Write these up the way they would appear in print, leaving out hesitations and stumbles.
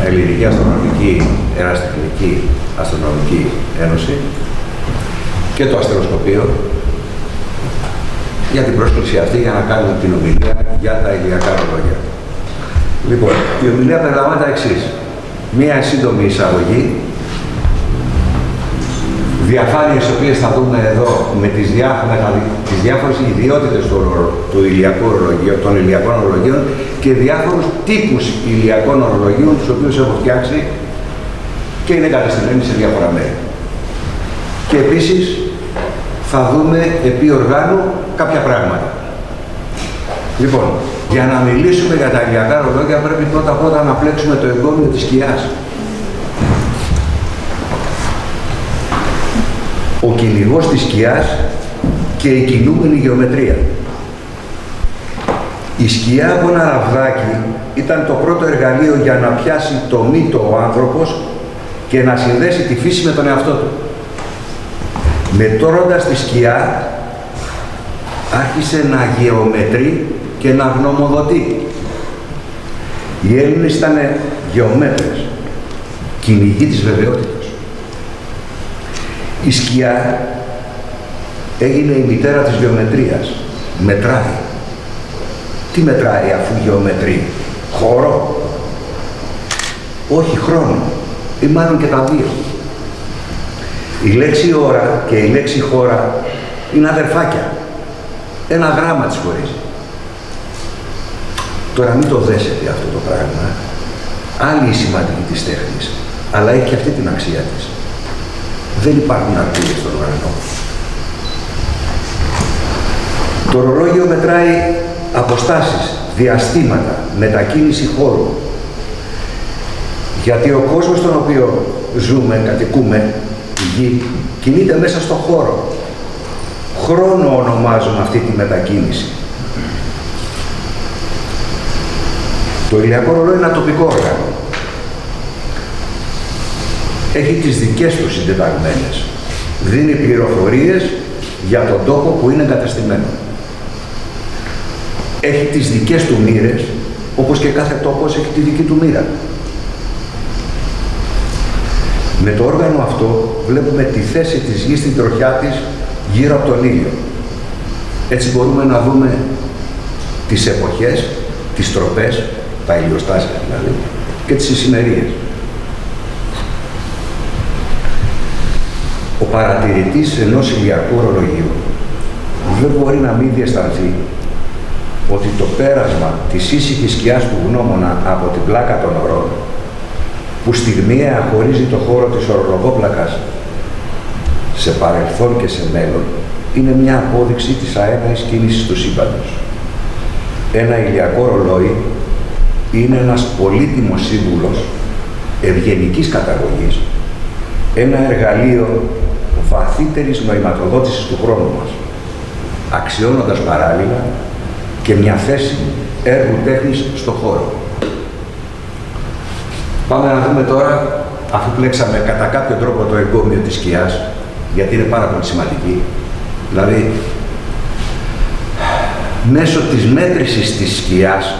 Ελληνική Αστρονομική Ερασιτεχνική Αστρονομική Ένωση και το Αστεροσκοπείο για την πρόσκληση αυτή για να κάνουμε την ομιλία για τα ηλιακά ρολόγια. Λοιπόν, η ομιλία περιλαμβάνει τα εξής. Μία σύντομη εισαγωγή, διαφάνειες οι οποίες θα δούμε εδώ με τις διάφορες ιδιότητες των ηλιακών ορολογίων και διάφορους τύπους ηλιακών ορολογίων, τους οποίους έχω φτιάξει και είναι εγκαταστημένοι σε διάφορα μέρη. Και επίσης θα δούμε επί οργάνου κάποια πράγματα. Λοιπόν, για να μιλήσουμε για τα ηλιακά ρολόγια πρέπει πρώτα να πλέξουμε το εγκόμιο της σκιάς. Ο κυνηγός της σκιάς και η κινούμενη γεωμετρία. Η σκιά από ένα ραβδάκι ήταν το πρώτο εργαλείο για να πιάσει το μύτο ο άνθρωπος και να συνδέσει τη φύση με τον εαυτό του. Μετρώντας τη σκιά, άρχισε να γεωμετρεί και να γνωμοδοτεί. Οι Έλληνες ήταν γεωμέτρες, κυνηγοί της βεβαιότητας. Η σκιά έγινε η μητέρα της γεωμετρίας. Μετράει. Τι μετράει αφού γεωμετρεί? Χώρο? Όχι, χρόνο. Ή μάλλον και τα δύο. Η λέξη ώρα και η λέξη χώρα είναι αδερφάκια. Ένα γράμμα τις χωρίζει. Τώρα μην το δέσετε αυτό το πράγμα. Άλλη η σημαντική της τέχνης, αλλά έχει και αυτή την αξία της. Δεν υπάρχουν αρκούδες στον ουρανό. Το ρολόγιο μετράει αποστάσεις, διαστήματα, μετακίνηση χώρου. Γιατί ο κόσμος στον οποίο ζούμε, κατοικούμε, η γη, κινείται μέσα στον χώρο. Χρόνο ονομάζουμε αυτή τη μετακίνηση. Το ηλιακό ρολόι είναι ένα τοπικό όργανο. Έχει τις δικές του συντεταγμένες. Δίνει πληροφορίες για τον τόπο που είναι εγκατεστημένο. Έχει τις δικές του μοίρες, όπως και κάθε τόπος έχει τη δική του μοίρα. Με το όργανο αυτό βλέπουμε τη θέση της γης στην τροχιά της γύρω από τον ήλιο. Έτσι μπορούμε να δούμε τις εποχές, τις τροπές, τα ηλιοστάσια δηλαδή, και τις ησημερίες. Ο παρατηρητής ενός ηλιακού ορολογίου δεν μπορεί να μην διαισθανθεί ότι το πέρασμα της ήσυχης σκιάς του γνώμονα από την πλάκα των ωρών, που στιγμιαία χωρίζει το χώρο της ορολογόπλακας σε παρελθόν και σε μέλλον, είναι μια απόδειξη της αέναης κίνησης του σύμπαντος. Ένα ηλιακό ρολόι είναι ένας πολύτιμος σύμβουλος ευγενικής καταγωγής, ένα εργαλείο βαθύτερης νοηματοδότησης του χρόνου μας, αξιώνοντας παράλληλα και μια θέση έργου τέχνης στον χώρο. Πάμε να δούμε τώρα, αφού πλέξαμε κατά κάποιο τρόπο το εγκόμιο της σκιάς, γιατί είναι πάρα πολύ σημαντική, δηλαδή μέσω της μέτρησης της σκιάς,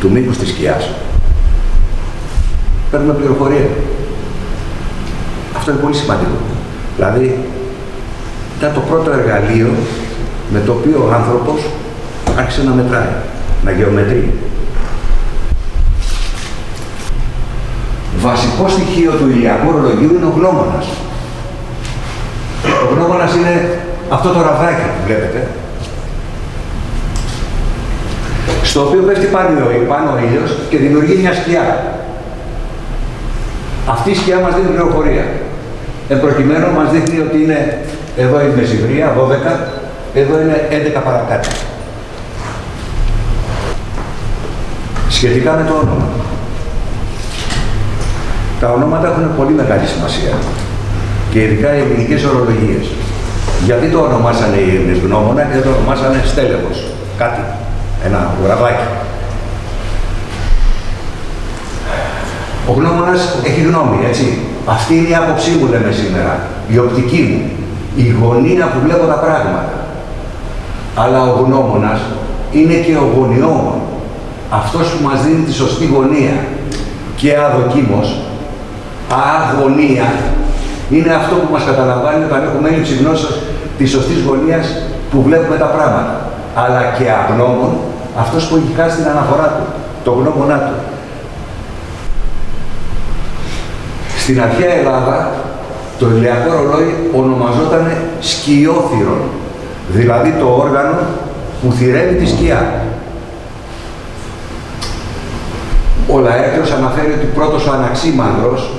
του μήκους της σκιάς, παίρνουμε πληροφορία. Αυτό είναι πολύ σημαντικό. Δηλαδή, ήταν το πρώτο εργαλείο με το οποίο ο άνθρωπος άρχισε να μετράει, να γεωμετρεί. Βασικό στοιχείο του ηλιακού ορολογίου είναι ο γνώμονας. Ο γνώμονας είναι αυτό το ραβδάκι που βλέπετε, στο οποίο πέφτει πάνω ο ήλιος και δημιουργεί μια σκιά. Αυτή η σκιά μας δίνει πληροφορία. Εν προκειμένου μας δείχνει ότι είναι, εδώ είναι μεσημβρία, 12, εδώ είναι 11 παρακάτω. Σχετικά με το όνομα. Τα ονόματα έχουν πολύ μεγάλη σημασία. Και ειδικά οι ελληνικές ορολογίες. Γιατί το ονομάσανε οι Έλληνες γνώμονα και δεν το ονομάσανε στέλεχος. Κάτι. Ένα γραβάκι. Ο γνώμονας έχει γνώμη, έτσι. Αυτή είναι η άποψή μου, λέμε σήμερα. Η οπτική μου. Η γωνία που βλέπω τα πράγματα. Αλλά ο γνώμονας είναι και ο γωνιόμων. αυτός που μας δίνει τη σωστή γωνία και αδοκίμως, αγωνία, είναι αυτό που μας καταλαμβάνει όταν έχουμε έλλειψη γνώσεως της σωστής γωνίας που βλέπουμε τα πράγματα. Αλλά και αγνώμων, αυτός που έχει χάσει την αναφορά του, το γνώμονά του. Στην αρχαία Ελλάδα, το ηλιακό ρολόι ονομαζόταν σκιόθυρον, δηλαδή το όργανο που θυρεύει τη σκιά. Ο Λαέρτιος αναφέρει ότι πρώτος ο Αναξίμανδρος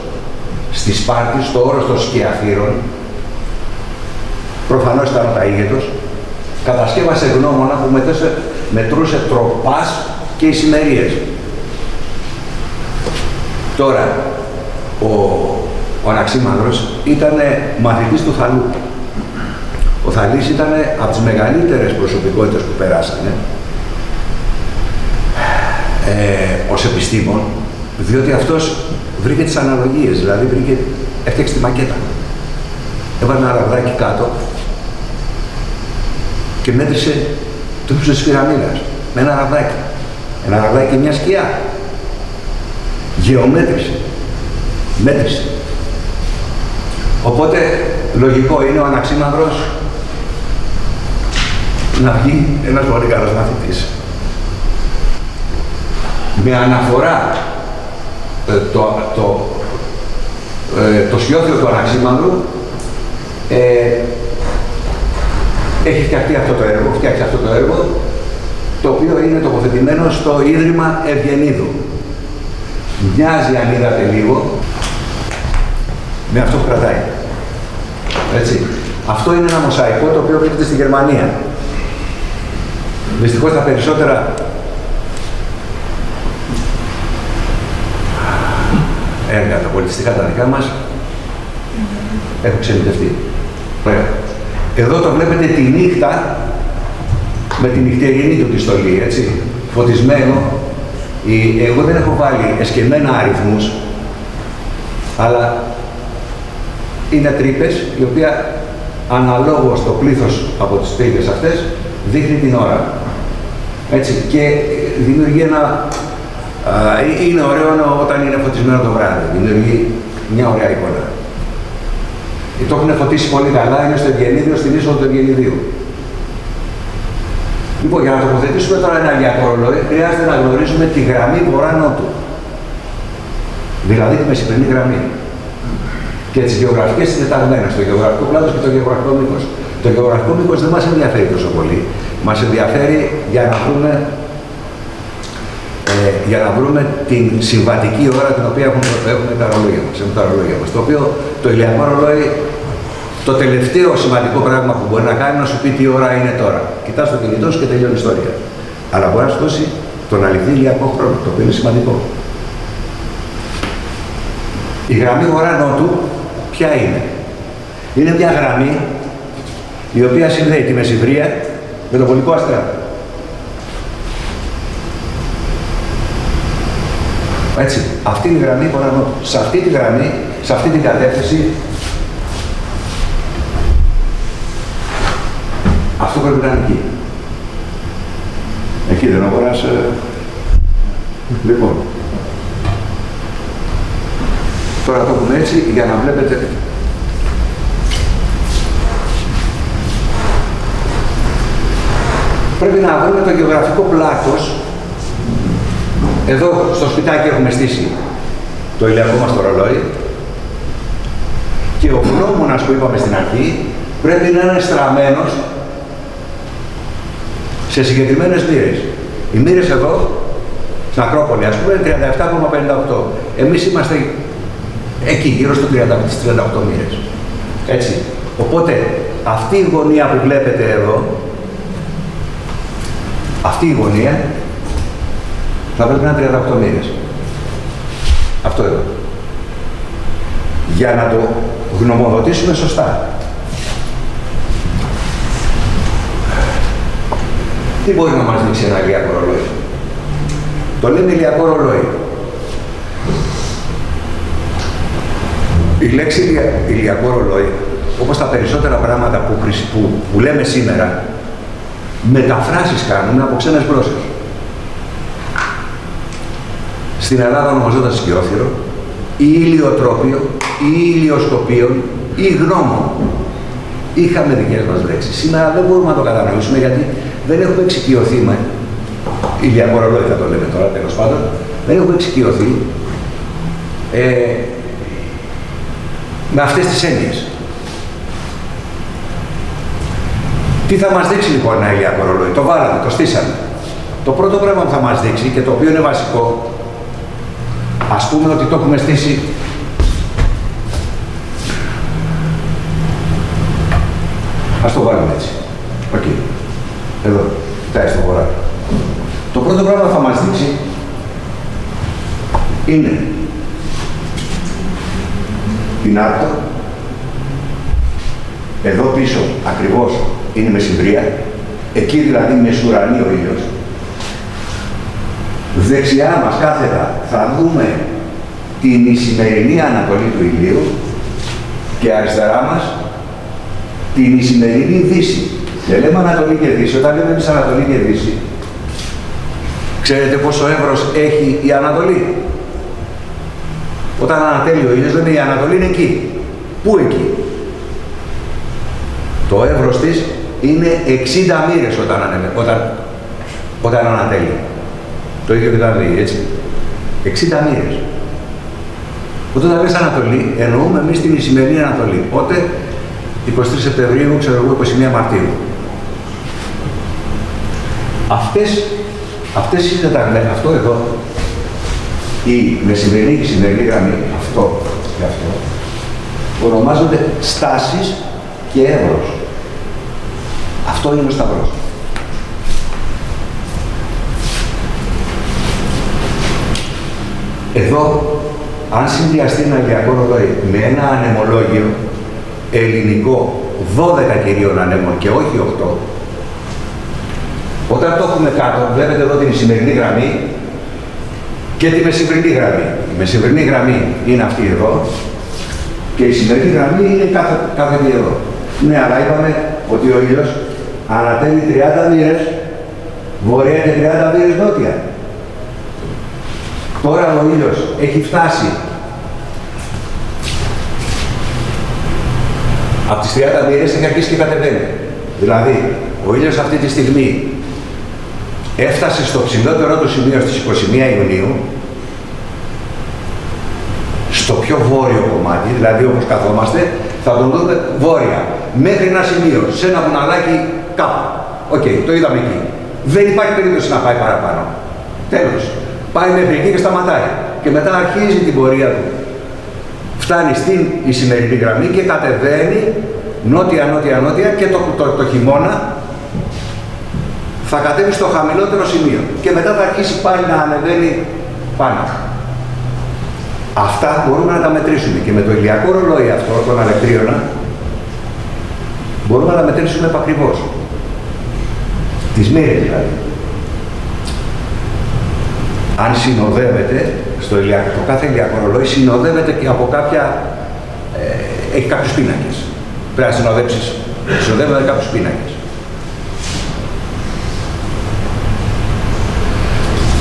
στη Σπάρτη, στο όρος των σκιαθύρων, προφανώς ήταν ο Ταΐγετος, κατασκεύασε γνώμονα που μετρούσε τροπάς και ησημερίες. Τώρα, ο Αναξίμανδρος ήταν μαθητής του Θαλού. Ο Θαλής ήταν από τις μεγαλύτερες προσωπικότητες που περάσανε ως επιστήμον, διότι αυτός βρήκε τις αναλογίες, δηλαδή έφτιαξε τη μακέτα. Έβαλε ένα ραβδάκι κάτω και μέτρησε το ύψος της πυραμίδας με ένα ραβδάκι. Ένα ραβδάκι και μια σκιά. Γεωμέτρησε. Μέτρησε. Οπότε, λογικό είναι ο Αναξίμανδρος να βγει ένας πολύ καλός μαθητής. Με αναφορά το σκιόθυρο του Αναξίμανδρου έχει φτιαχτεί αυτό το έργο, φτιάξει αυτό το έργο, το οποίο είναι τοποθετημένο στο Ίδρυμα Ευγενίδου. Μοιάζει, αν είδατε λίγο, με αυτό που κρατάει. Έτσι. Αυτό είναι ένα μοσαϊκό το οποίο βρίσκεται στη Γερμανία. Δυστυχώς τα περισσότερα έργα, τα πολιτιστικά τα δικά μας, έχουν ξενιτευτεί. Εδώ το βλέπετε τη νύχτα με τη νυχτερινή του τη στολή, έτσι, φωτισμένο. Εγώ δεν έχω βάλει εσκεμμένα αριθμούς, αλλά είναι τρύπες, η οποία αναλόγως το πλήθος από τις τρύπες αυτές δείχνει την ώρα. Έτσι, και δημιουργεί ένα... είναι ωραίο όταν είναι φωτισμένο το βράδυ, δημιουργεί μια ωραία εικόνα. Το έχουν φωτίσει πολύ καλά, είναι στο Ευγενίδιο, στην είσοδο του Ευγενιδίου. Λοιπόν, για να τοποθετήσουμε τώρα ένα ηλιακό ρολόι, χρειάζεται να γνωρίζουμε τη γραμμή βορρά-νότου. Δηλαδή τη μεσημερινή γραμμή. Και τις γεωγραφικές συντεταγμένες, το γεωγραφικό πλάτος και το γεωγραφικό μήκος. Το γεωγραφικό μήκος δεν μας ενδιαφέρει τόσο πολύ. Μας ενδιαφέρει για να βρούμε την συμβατική ώρα την οποία έχουμε τα ρολόγια μας. Το οποίο το ηλιακό ρολόι, το τελευταίο σημαντικό πράγμα που μπορεί να κάνει είναι να σου πει τι ώρα είναι τώρα. Κοιτάς το κινητό σου και τελειώνει η ιστορία. Αλλά μπορεί να σου δώσει τον αληθή ηλιακό χρόνο, το οποίο είναι σημαντικό. Η γραμμή βορρά-νότου ποια είναι? Είναι μια γραμμή η οποία συνδέει τη Μεσημβρία με τον Πολικό Αστέρα. Έτσι, αυτή είναι η γραμμή βορρά-νότου. Σε αυτή τη γραμμή, σε αυτή την κατεύθυνση, αυτό πρέπει να είναι εκεί. Εκεί δεν αγοράς... Λοιπόν, τώρα το έχουμε έτσι για να βλέπετε. Πρέπει να βρούμε το γεωγραφικό πλάτος. Εδώ στο σπιτάκι έχουμε στήσει το ηλιακό μας το ρολόι και ο γνώμονας που είπαμε στην αρχή πρέπει να είναι στραμμένος σε συγκεκριμένες μοίρες. Οι μοίρες εδώ, στην Ακρόπολη, ας πούμε, είναι 37,58. Εμείς είμαστε εκεί, γύρω στο 38 μοίρες. Έτσι. Οπότε, αυτή η γωνία που βλέπετε εδώ, αυτή η γωνία, θα πρέπει να είναι 38 μοίρες. Αυτό εδώ. Για να το γνωμοδοτήσουμε σωστά. Τι μπορεί να μας δείξει ένα ηλιακό ρολόι? Το λέμε ηλιακό ρολόι. Η λέξη ηλιακό ρολόι, όπως τα περισσότερα πράγματα που λέμε σήμερα, μεταφράσεις κάνουμε από ξένες γλώσσες. στην Ελλάδα ονομαζόταν σκιόθυρο, ή ηλιοτρόπιο, ή ηλιοσκοπείο, ή γνώμο. Είχαμε δικές μας λέξεις. Σήμερα δεν μπορούμε να το κατανοήσουμε γιατί δεν έχουμε εξοικειωθεί με ηλιακό ρολόι, θα το λέμε τώρα, τέλος πάντων, δεν έχουμε εξοικειωθεί με αυτές τις έννοιες. Τι θα μας δείξει λοιπόν ένα ηλιακό ρολόι? Το βάλαμε, το στήσαμε. Το πρώτο πράγμα που θα μας δείξει και το οποίο είναι βασικό, ας πούμε ότι το έχουμε στήσει ας το βάλουμε έτσι. Οκ. Εδώ. Κοιτάει στο βορρά. Το πρώτο πράγμα που θα μας δείξει είναι την Άρτο. Εδώ πίσω ακριβώς είναι η Μεσημβρία. Εκεί δηλαδή μεσουρανεί ο ήλιος. Δεξιά μας κάθετα θα δούμε την ισημερινή ανατολή του ηλίου και αριστερά μας την ισημερινή δύση. Δεν λέμε Ανατολή και Δύση. Όταν λέμε εμείς Ανατολή και Δύση, ξέρετε πόσο εύρος έχει η Ανατολή? Όταν ανατέλει ο ήλιος, λέμε η Ανατολή είναι εκεί. Πού εκεί? Το εύρος της είναι 60 μοίρες όταν ανατέλει. Το ίδιο και το ανατέλει, έτσι. 60 μοίρες. Όταν λες Ανατολή, εννοούμε εμείς την ισημερινή Ανατολή. Πότε? 23 Σεπτεμβρίου, ξέρω εγώ, 21 Μαρτίου. Αυτές είναι τα γνώματα. Αυτό εδώ, η μεσημερινή και η σημερινή γραμμή, αυτό και αυτό, ονομάζονται στάσεις και εύρος. Αυτό είναι ο σταυρός. Εδώ, αν συνδυαστεί ένα ηλιακό ρολόι με ένα ανεμολόγιο ελληνικό 12 κυρίων ανέμων και όχι 8, όταν το έχουμε κάτω, βλέπετε εδώ την σημερινή γραμμή και τη μεσημβρινή γραμμή. Η μεσημβρινή γραμμή είναι αυτή εδώ και η σημερινή γραμμή είναι κάθε εδώ. Ναι, αλλά είπαμε ότι ο ήλιος ανατέλει 30 μοίρες βορεία και 30 μοίρες νότια. Τώρα ο ήλιος έχει φτάσει από τις 30 μοίρες, έχει αρχίσει και κατεβαίνει. Δηλαδή, ο ήλιος αυτή τη στιγμή έφτασε στο ψηλότερο του σημείο στις 21 Ιουνίου, στο πιο βόρειο κομμάτι, δηλαδή όπως καθόμαστε, θα τον δούμε βόρεια, μέχρι ένα σημείο, σε ένα βουναλάκι κάπου. Οκ, το είδαμε εκεί. Δεν υπάρχει περίπτωση να πάει παραπάνω. Τέλος. Πάει μέχρι εκεί και σταματάει. Και μετά αρχίζει την πορεία του. Φτάνει στην ισημερινή γραμμή και κατεβαίνει νότια και το χειμώνα θα κατέβει στο χαμηλότερο σημείο. Και μετά θα αρχίσει πάλι να ανεβαίνει πάνω. Αυτά μπορούμε να τα μετρήσουμε. Και με το ηλιακό ρολόι αυτό, τον αλεκτρίωνα, μπορούμε να τα μετρήσουμε επακριβώς. Τις μοίρες δηλαδή. Αν συνοδεύεται, το κάθε ηλιακό ρολόι συνοδεύεται και από κάποια, έχει κάποιους πίνακες. Πρέπει να συνοδέψεις, συνοδεύεται κάποιους πίνακες.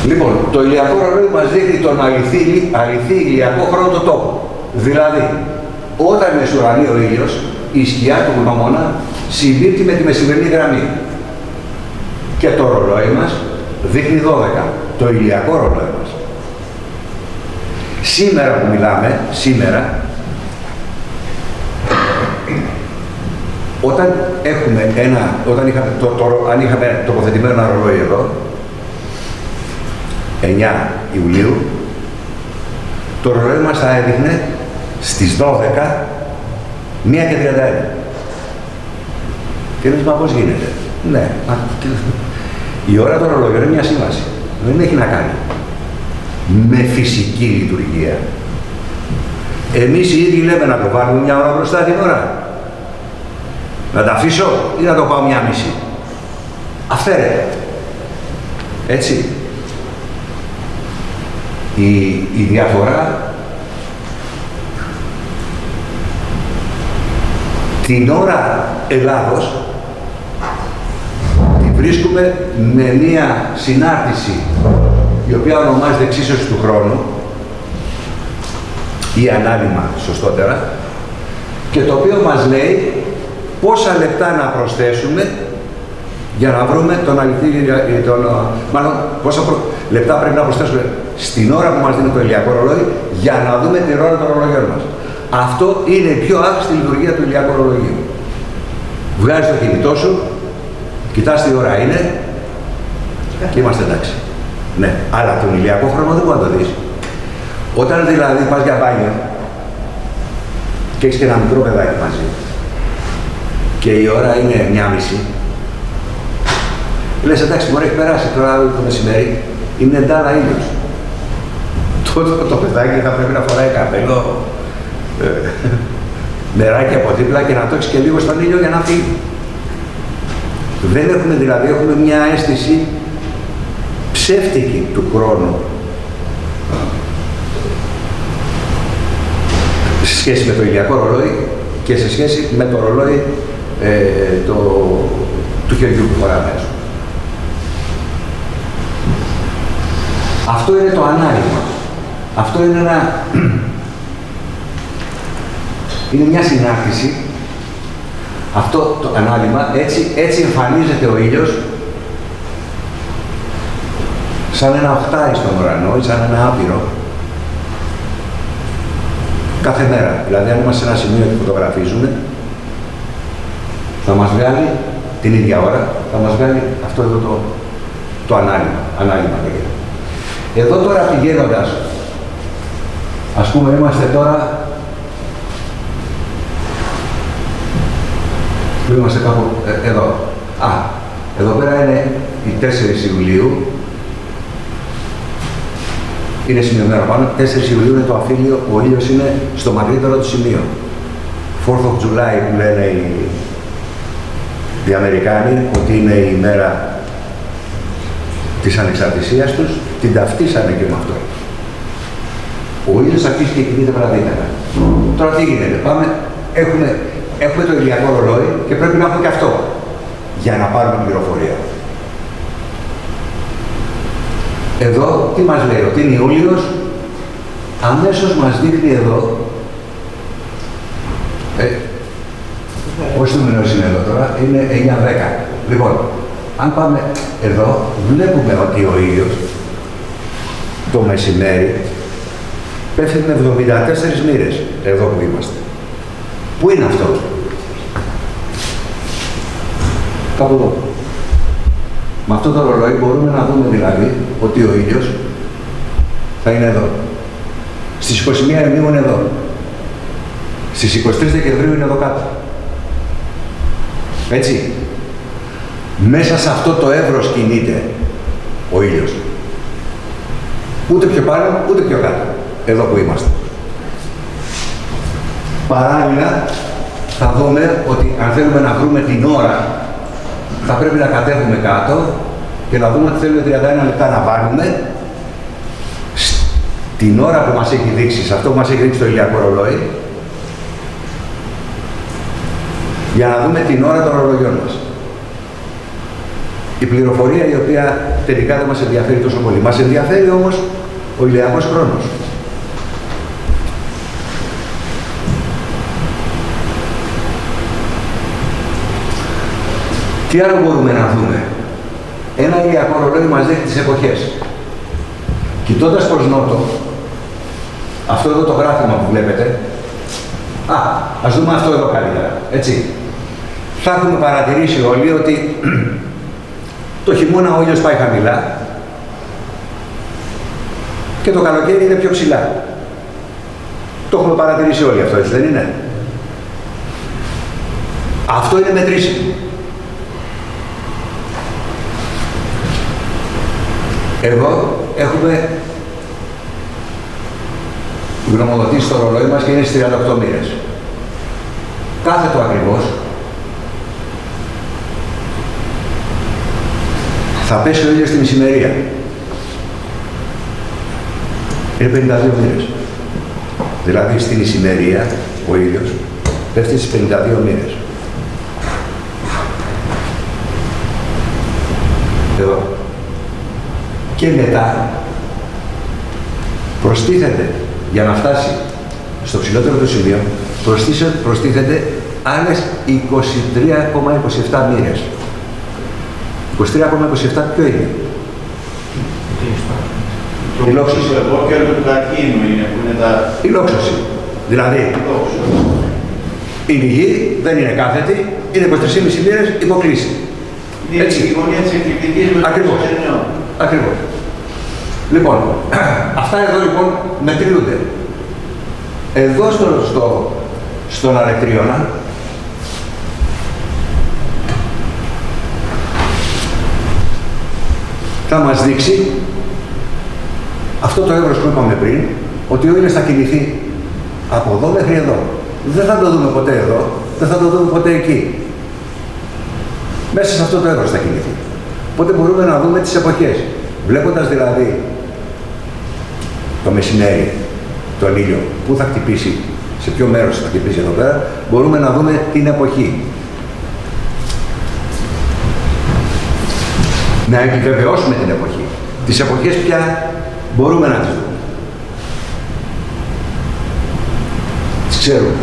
Λοιπόν, το ηλιακό ρολόι μας δείχνει τον αληθή ηλιακό χρόνο του τόπου. Δηλαδή, όταν μεσουρανεί ο ήλιος, η σκιά του γνώμονα συμπίπτει με τη μεσημερινή γραμμή. Και το ρολόι μας δείχνει 12, το ηλιακό ρολόι μας. Σήμερα που μιλάμε, όταν αν είχαμε τοποθετημένο ένα ρολόι εδώ, 9 Ιουλίου, το ρολόι μας θα έδειχνε στις 12, 1 και 31. Και λες, μα πώς γίνεται? Ναι, η ώρα του ρολόγιου είναι μια σύμβαση. Δεν έχει να κάνει με φυσική λειτουργία. Εμείς οι ίδιοι λέμε να το βάλουμε μια ώρα μπροστά την ώρα. Να τα αφήσω ή να το πάω μια μισή. Αυθαίρετα. Έτσι. Η διαφορά την ώρα Ελλάδος τη βρίσκουμε με μία συνάρτηση η οποία ονομάζεται εξίσωση του χρόνου, ή ανάλυμα σωστότερα, και το οποίο μας λέει πόσα λεπτά να προσθέσουμε για να βρούμε τον αληθή, μάλλον πόσα λεπτά πρέπει να προσθέσουμε στην ώρα που μας δίνει το ηλιακό ρολόι για να δούμε την ώρα των ρολογιών μας. Αυτό είναι η πιο άχρηστη λειτουργία του ηλιακού ρολογίου. Βγάζεις το κινητό σου, κοιτάς τι ώρα είναι και είμαστε εντάξει. Ναι, αλλά τον ηλιακό χρόνο δεν μπορεί να το δεις. Όταν δηλαδή πας για μπάνιο και έχεις και ένα μικρό παιδάκι μαζί και η ώρα είναι 1:30, λες εντάξει, μπορεί έχει περάσει τώρα το μεσημέρι, είναι εντάλα ήλιος. Τότε το παιδάκι θα πρέπει να φοράει καπέλο, νεράκι από δίπλα και να το έχεις και λίγο στον ήλιο για να φύγει. Δεν έχουμε δηλαδή, έχουμε μια αίσθηση ψεύτικη του χρόνου σε σχέση με το ηλιακό ρολόι και σε σχέση με το ρολόι του χεριού που φοράμε. Αυτό είναι το ανάλυμα. Αυτό είναι είναι μια συνάρτηση. Αυτό το ανάλυμα, έτσι εμφανίζεται ο ήλιος σαν ένα οχτάρι στον ουρανό ή σαν ένα άπειρο κάθε μέρα. Δηλαδή, αν είμαστε σε ένα σημείο και φωτογραφίζουμε, θα μας βγάλει την ίδια ώρα, θα μας βγάλει αυτό εδώ το ανάλυμα. Εδώ τώρα πηγαίνοντας, ας πούμε, είμαστε τώρα, είμαστε κάπου εδώ. Εδώ πέρα είναι οι 4 Ιουλίου, είναι σημειωμένο πάνω, 4 Ιουλίου είναι το αφήλιο, ο ήλιος είναι στο μακρύτερο του σημείο. 4th of July που λένε οι Αμερικάνοι, ότι είναι η μέρα της ανεξαρτησίας τους, την ταυτίσανε και με αυτό. Ο ήλιος αρχίζει και κινείται βραδύτερα. Τώρα τι γίνεται, έχουμε το ηλιακό ρολόι και πρέπει να έχουμε και αυτό για να πάρουμε πληροφορία. Εδώ τι μας λέει, ότι είναι Ιούλιος, αμέσως μας δείχνει εδώ, όχι του μηνός είναι εδώ τώρα, είναι 9-10. Λοιπόν, αν πάμε εδώ, βλέπουμε ότι ο ήλιος το μεσημέρι πέφτει με 74 μοίρες, εδώ που είμαστε. Πού είναι αυτό? Κάπου εδώ. Με αυτό το ρολόι μπορούμε να δούμε δηλαδή ότι ο ήλιος θα είναι εδώ. Στις 21 Ιουνίου είναι εδώ. Στις 23 Δεκεμβρίου είναι εδώ κάτω. Έτσι. Μέσα σε αυτό το εύρος κινείται ο ήλιος. Ούτε πιο πάνω, ούτε πιο κάτω. Εδώ που είμαστε. Παράλληλα, θα δούμε ότι αν θέλουμε να βρούμε την ώρα, θα πρέπει να κατέβουμε κάτω και να δούμε ότι θέλουμε 31 λεπτά να βάλουμε την ώρα που μας έχει δείξει, σε αυτό που μας έχει δείξει το ηλιακό ρολόι, για να δούμε την ώρα των ρολογιών μας. Η πληροφορία η οποία τελικά δεν μας ενδιαφέρει τόσο πολύ. Μας ενδιαφέρει όμως ο ηλιακός χρόνος. Τι άλλο μπορούμε να δούμε? Ένα ηλιακό ρολόι μας δείχνει τις εποχές. Κοιτώντας προς νότο, αυτό εδώ το γράφημα που βλέπετε, ας δούμε αυτό εδώ καλύτερα, έτσι. Θα έχουμε παρατηρήσει όλοι ότι το χειμώνα ο ήλιος πάει χαμηλά και το καλοκαίρι είναι πιο ψηλά. Το έχουμε παρατηρήσει όλοι αυτό, έτσι δεν είναι? Αυτό είναι μετρήσιμο. Εδώ έχουμε γνωμοδοτήσει το ρολόι μας και είναι στις 38 μοίρες. Κάθετο ακριβώς θα πέσει ο ήλιος στην ησημερία. Είναι 52 μοίρες. Δηλαδή στην ησημερία ο ήλιος πέφτει στις 52 μοίρες. Εδώ. Και μετά Προστίθεται, για να φτάσει στο ψηλότερο του σημείο, προστίθεται άλλες 23,27 μοίρες. 23,27 ποιο είναι? Η λόξωση. Η λόξωση. Δηλαδή, η γη δεν είναι κάθετη, είναι 23,5 μοίρες υποκλίση. Έτσι. Η γωνία της εκλειπτικής με ακριβώς. Ακριβώς. Λοιπόν, αυτά εδώ λοιπόν μετριούνται. Εδώ στον αλεκτρίωνα, θα μας δείξει αυτό το εύρος που είπαμε πριν, ότι ο ήλιος θα κινηθεί από εδώ μέχρι εδώ. Δεν θα το δούμε ποτέ εδώ, δεν θα το δούμε ποτέ εκεί. Μέσα σε αυτό το εύρος θα κινηθεί. Οπότε μπορούμε να δούμε τις εποχές. Βλέποντας δηλαδή το μεσημέρι, τον ήλιο, πού θα χτυπήσει, σε ποιο μέρος θα χτυπήσει εδώ πέρα, μπορούμε να δούμε την εποχή. Να επιβεβαιώσουμε την εποχή. Τις εποχές πια μπορούμε να τις δούμε. Τις ξέρουμε.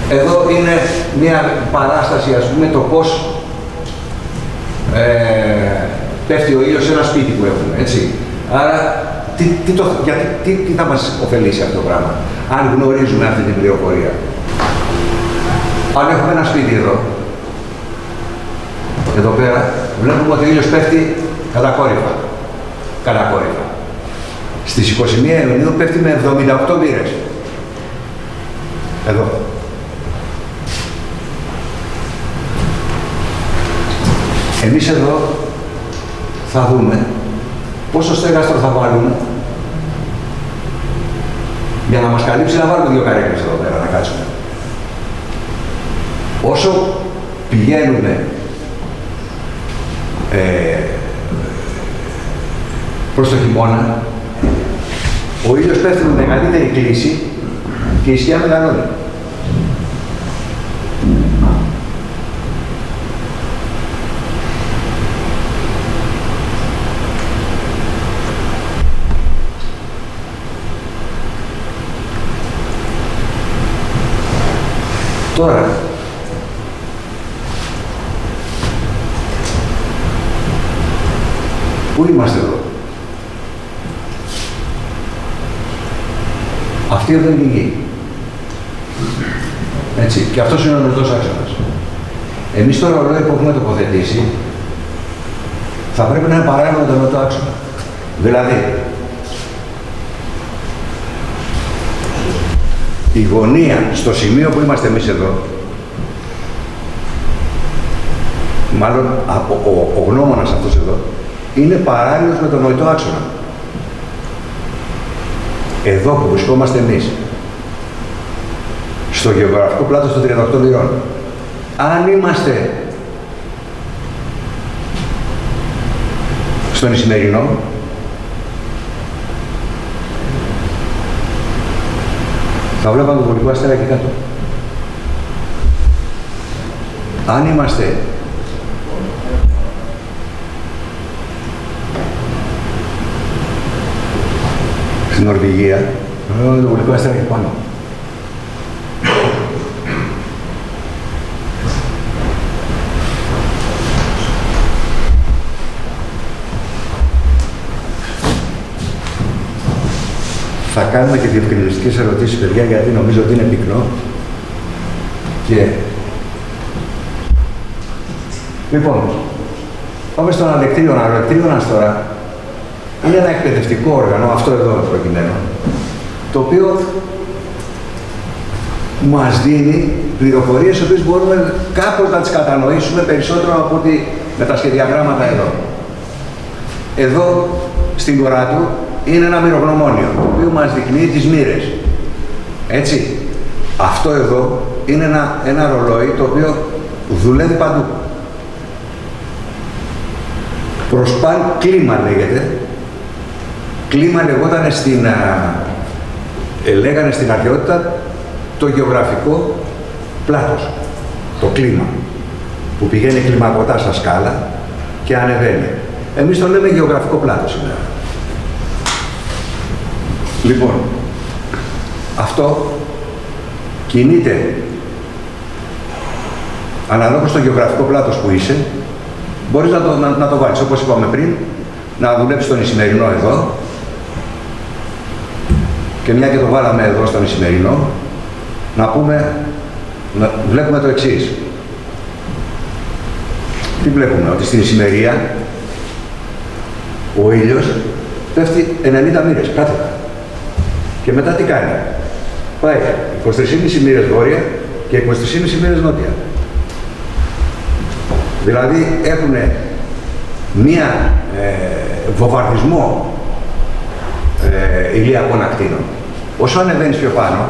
Εδώ είναι μια παράσταση, ας πούμε, το πώς πέφτει ο ήλιος σε ένα σπίτι που έχουμε, έτσι. Άρα, τι θα μας ωφελήσει αυτό το πράγμα, αν γνωρίζουμε αυτή την πληροφορία. Αν έχουμε ένα σπίτι εδώ πέρα, βλέπουμε ότι ο ήλιος πέφτει κατακόρυφα. Κατακόρυφα. Στις 21 Ιουνίου πέφτει με 78 μοίρες. Εδώ. Εμείς εδώ θα δούμε πόσο στέγαστρο θα βάλουμε για να μας καλύψει, να βάλουμε 2 καρέκλες εδώ πέρα, να κάτσουμε. Όσο πηγαίνουμε προς το χειμώνα, ο ήλιος πέφτει με μεγαλύτερη κλίση και η σκιά μεγαλώνει. Τώρα, πού είμαστε εδώ? Αυτή εδώ είναι η γη. Έτσι. Και αυτός είναι ο νοτός άξονας. Εμείς το ρολόι που έχουμε τοποθετήσει θα πρέπει να είναι παράλληλο με τον νοτό άξονα. Δηλαδή, η γωνία στο σημείο που είμαστε εμείς εδώ, μάλλον ο γνώμονας αυτός εδώ, είναι παράλληλος με τον νοητό άξονα. Εδώ που βρισκόμαστε εμείς, στο γεωγραφικό πλάτος των 38 μοιρών, αν είμαστε στον Ισημερινό, θα βλέπαμε το βολικό αστέρα εκεί κάτω. Αν είμαστε στην Νορβηγία, το βολικό αστέρα εκεί πάνω. Θα κάνουμε και διευκρινιστικές ερωτήσεις, παιδιά, γιατί νομίζω ότι είναι πυκνό. Και... Λοιπόν, πάμε στον αλεκτρίωνα. Ο αλεκτρίωνας τώρα είναι ένα εκπαιδευτικό όργανο, αυτό εδώ προκειμένου, το οποίο μας δίνει πληροφορίες, οι οποίες μπορούμε κάπως να τις κατανοήσουμε περισσότερο από ότι με τα σχεδιαγράμματα εδώ. Εδώ, στην κορά του, είναι ένα μοιρογνωμόνιο, το οποίο μας δεικνύει τις μοίρες. Έτσι. Αυτό εδώ είναι ένα ρολόι το οποίο δουλεύει παντού. Προς παν κλίμα λέγεται. Κλίμα λεγόταν λέγανε στην αρχαιότητα το γεωγραφικό πλάτος. Το κλίμα. Που πηγαίνει κλιμακωτά στα σκάλα και ανεβαίνει. Εμείς το λέμε γεωγραφικό πλάτο σήμερα. Λοιπόν, αυτό κινείται αναλόγως στο γεωγραφικό πλάτος που είσαι, μπορείς να το βάλεις, όπως είπαμε πριν, να δουλέψεις τον Ισημερινό εδώ, και μια και το βάλαμε εδώ στον Ισημερινό, να πούμε, βλέπουμε το εξής. Τι βλέπουμε, ότι στην Ισημερία ο ήλιος πέφτει 90 μοίρες, κάθετα. Και μετά τι κάνει? Πάει 23,5 μοίρες βόρεια και 23,5 μοίρες νότια. Δηλαδή έχουν μία βομβαρδισμό ηλιακών ακτίνων. Όσο ανεβαίνεις πιο πάνω,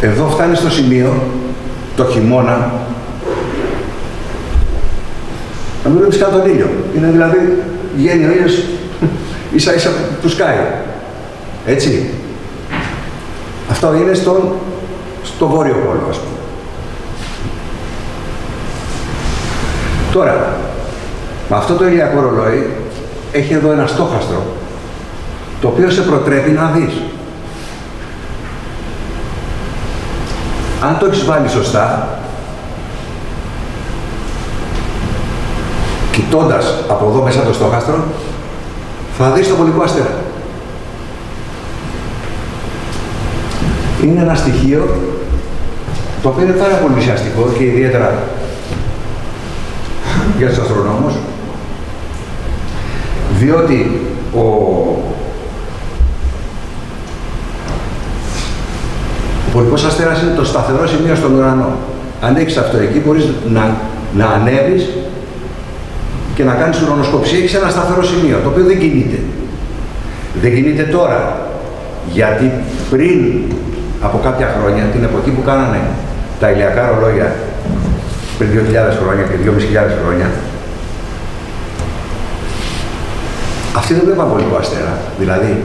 εδώ φτάνει στο σημείο, το χειμώνα, να μην βλέπεις κάτω τον ήλιο. Είναι δηλαδή, βγαίνει ο ήλιος ίσα ίσα που σκάει. Έτσι. Αυτό είναι στο βόρειο πόλο, ας πούμε. Τώρα, με αυτό το ηλιακό ρολόι έχει εδώ ένα στόχαστρο, το οποίο σε προτρέπει να δεις. Αν το έχεις βάλει σωστά, κοιτώντας από εδώ μέσα το στόχαστρο, θα δεις το πολικό αστέρα. Είναι ένα στοιχείο το οποίο είναι πάρα πολύ ουσιαστικό και ιδιαίτερα για τους αστρονόμους, διότι ο πολικός αστέρας είναι το σταθερό σημείο στον ουρανό. Αν έχεις αυτό εκεί, μπορείς να ανέβεις και να κάνεις ουρανοσκοψία. Έχεις ένα σταθερό σημείο, το οποίο δεν κινείται. Δεν κινείται τώρα, γιατί πριν από κάποια χρόνια, την εποχή που κάνανε τα ηλιακά ρολόγια, πριν 2.000 χρόνια και 2.500 χρόνια, αυτοί δεν βλέπαν πολικό αστέρα. Δηλαδή,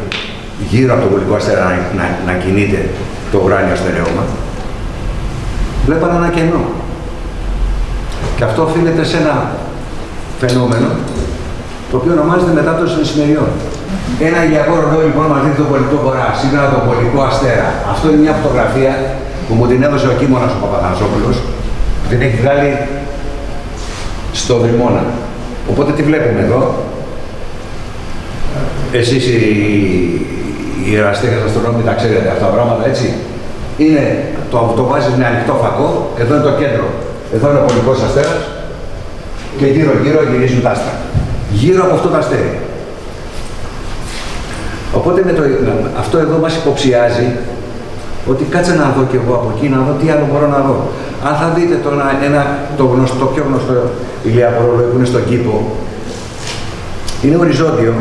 γύρω από το πολικό αστέρα να κινείται το ουράνιο στερέωμα, βλέπαν ένα κενό. Και αυτό οφείλεται σε ένα φαινόμενο το οποίο ονομάζεται μετάπτωση των Ισημεριών. Ένα ηλιακό ρολόι λοιπόν μας δείχνει το πολικό βορρά, σήμερα το πολικό αστέρα. Αυτό είναι μια φωτογραφία που μου την έδωσε ο κείμονας ο Παπαθανασόπουλος, που την έχει βγάλει στο Βρυμώνα. Οπότε τι βλέπουμε εδώ. Εσείς οι εραστέχνες αστρονόμοι τα ξέρετε αυτά τα πράγματα, έτσι. Είναι, το βάζεις με ανοιχτό φακό, εδώ είναι το κέντρο. Εδώ είναι ο πολικός αστέρας και γύρω-γύρω γυρίζουν τα άστρα. Γύρω από αυτό το αστέρι. Οπότε αυτό εδώ μας υποψιάζει ότι κάτσε να δω κι εγώ από εκεί, να δω τι άλλο μπορώ να δω. Αν θα δείτε το πιο γνωστό ηλιακό ρολόι που είναι στον κήπο, είναι οριζόντιο,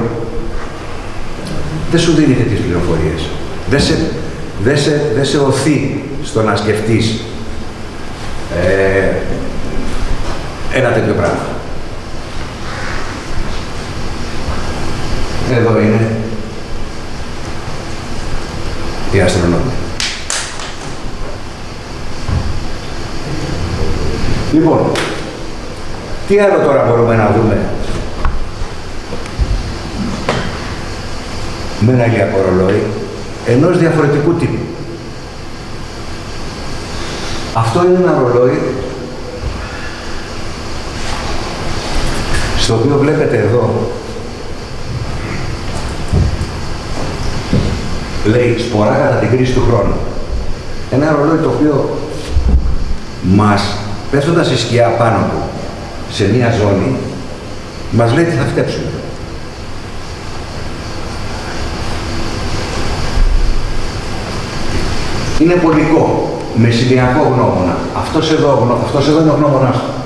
δεν σου δίνει τέτοιες πληροφορίες. Δεν σε οθεί στο να σκεφτείς ένα τέτοιο πράγμα. Εδώ είναι οι αστρονόμοι. Λοιπόν, τι άλλο τώρα μπορούμε να δούμε με ένα ηλιακό ρολόι ενός διαφορετικού τύπου. Αυτό είναι ένα ρολόι στο οποίο βλέπετε εδώ, λέει σπορά κατά την κρίση του χρόνου. Ένα ρολόι το οποίο μας, πέφτοντας η σκιά πάνω του σε μία ζώνη, μας λέει τι θα φτέψουμε. Είναι πολικό, με σημειακό γνώμονα. Αυτός εδώ είναι ο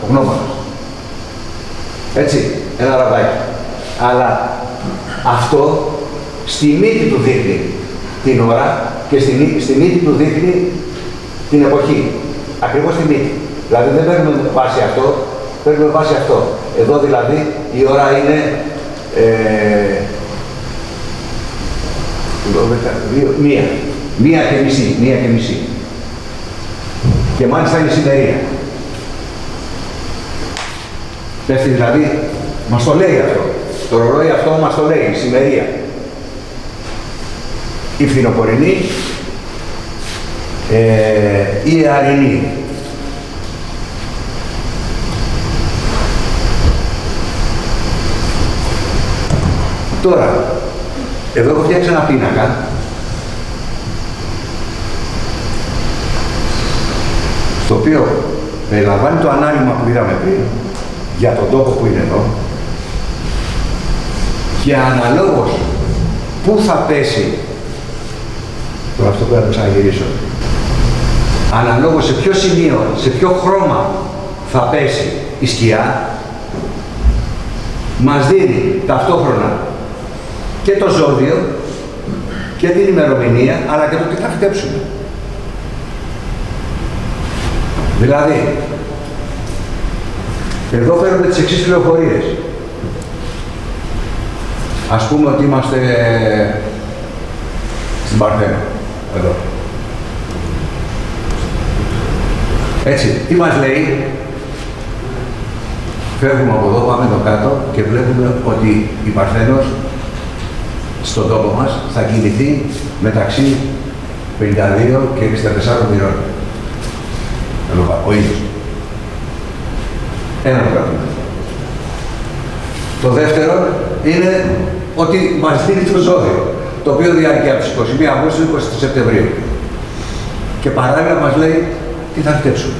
γνώμονας. Έτσι, ένα ραβδάκι. Αλλά αυτό στη μύτη του δείχνει την ώρα και στη μύτη του δείχνει την εποχή. Ακριβώς στη μύτη. Δηλαδή δεν παίρνουμε βάση αυτό, παίρνουμε βάση αυτό. Εδώ δηλαδή η ώρα είναι 1:30. Και μάλιστα είναι σημερία. Πέφτει δηλαδή, μας το λέει αυτό. Το ρολόι αυτό μας το λέει, η σημερία. Η φθινοπορεινή, η εαρινή. Τώρα, εδώ έχω φτιάξει ένα πίνακα στο οποίο περιλαμβάνει το ανάλυμα που είδαμε πριν για τον τόπο που είναι εδώ και αναλόγως πού θα πέσει, τώρα αυτό πρέπει να το ξαναγυρίσω, αναλόγως σε ποιο σημείο, σε ποιο χρώμα θα πέσει η σκιά, μας δίνει ταυτόχρονα και το ζώδιο και την ημερομηνία, αλλά και το τι θα φυτέψουμε. Δηλαδή, εδώ φέρνουμε τις εξής πληροφορίες. Ας πούμε ότι είμαστε στην Παρθένα, εδώ. Έτσι, τι μας λέει? Φεύγουμε από εδώ, πάμε εδώ κάτω και βλέπουμε ότι η Παρθένος στον τόπο μας θα κινηθεί μεταξύ 52 και 64 μοιρών. Ο ίδιος. Ένα το κρατούμε. Το δεύτερο είναι ότι μας δίνει το ζώδιο, το οποίο διαρκεί από τις 21 Αυγούστου 20 Σεπτεμβρίου. Και παράλληλα μας λέει τι θα φυτέψουμε.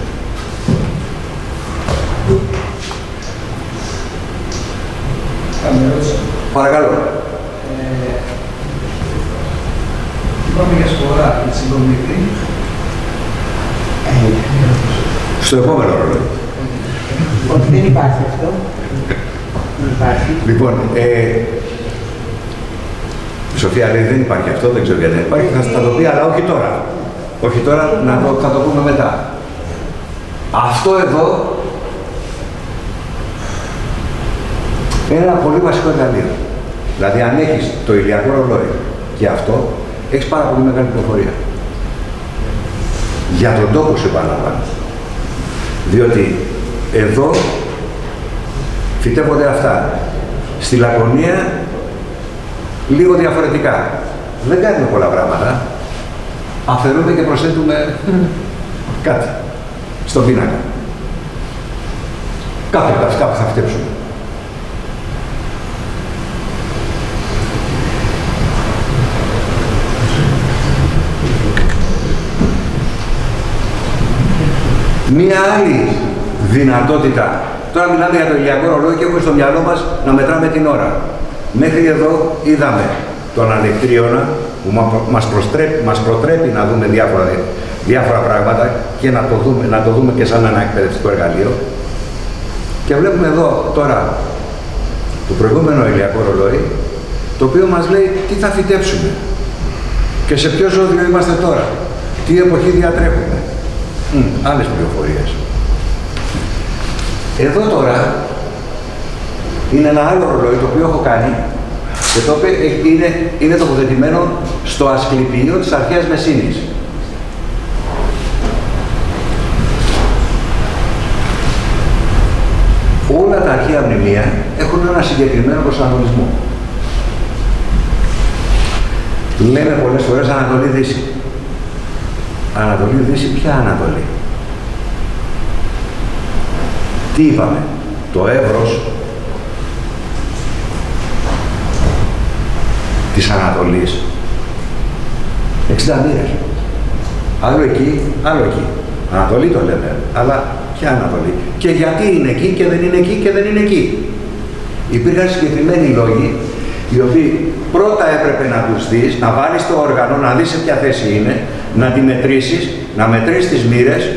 Παρακαλώ. Είπαμε για σπορά, για συγκομιδή. Στο επόμενο ρόλο. Όχι, δεν υπάρχει αυτό. Δεν υπάρχει. Λοιπόν, Σοφία λέει δεν υπάρχει αυτό, δεν ξέρω γιατί δεν υπάρχει, θα το πει, αλλά όχι τώρα. Όχι τώρα, θα το πούμε μετά. Αυτό εδώ είναι ένα πολύ βασικό εργαλείο. Δηλαδή, αν έχεις το ηλιακό ρολόι και αυτό, έχεις πάρα πολύ μεγάλη πληροφορία. Για τον τόπο σου επαναλαμβάνω. Διότι εδώ φυτεύονται αυτά. Στη Λακωνία λίγο διαφορετικά. Δεν κάνουμε πολλά πράγματα. Αφαιρούμε και προσθέτουμε κάτι στον πίνακα. Κάπου θα φυτέψουμε. Μία άλλη δυνατότητα, τώρα μιλάμε για το ηλιακό ρολόι και έχουμε στο μυαλό μας να μετράμε την ώρα. Μέχρι εδώ είδαμε τον ανεκτρίωνα που μας προτρέπει να δούμε διάφορα πράγματα και να το δούμε και σαν ένα εκπαιδευτικό εργαλείο. Και βλέπουμε εδώ τώρα το προηγούμενο ηλιακό ρολόι, το οποίο μας λέει τι θα φυτέψουμε και σε ποιο ζώδιο είμαστε τώρα, τι εποχή διατρέχουμε. Άλλες πληροφορίες. Εδώ τώρα είναι ένα άλλο ρολόι το οποίο έχω κάνει και το οποίο είναι τοποθετημένο στο Ασκληπείο της Αρχαίας Μεσίνης. Όλα τα αρχαία μνημεία έχουν ένα συγκεκριμένο προσανατολισμό. Λέμε πολλές φορές Ανατολή-Δύση. Ανατολή-Δύση, ποια Ανατολή? Τι είπαμε? Το εύρος της Ανατολής 60 μοίρες. Άλλο εκεί, άλλο εκεί. Ανατολή το λέμε, αλλά ποια Ανατολή? Και γιατί είναι εκεί και δεν είναι εκεί και δεν είναι εκεί? Υπήρχαν συγκεκριμένοι λόγοι, οι οποίοι πρώτα έπρεπε να τους δεις, να βάλεις το όργανο, να δεις σε ποια θέση είναι, να τη μετρήσεις, να μετρήσεις τις μοίρες,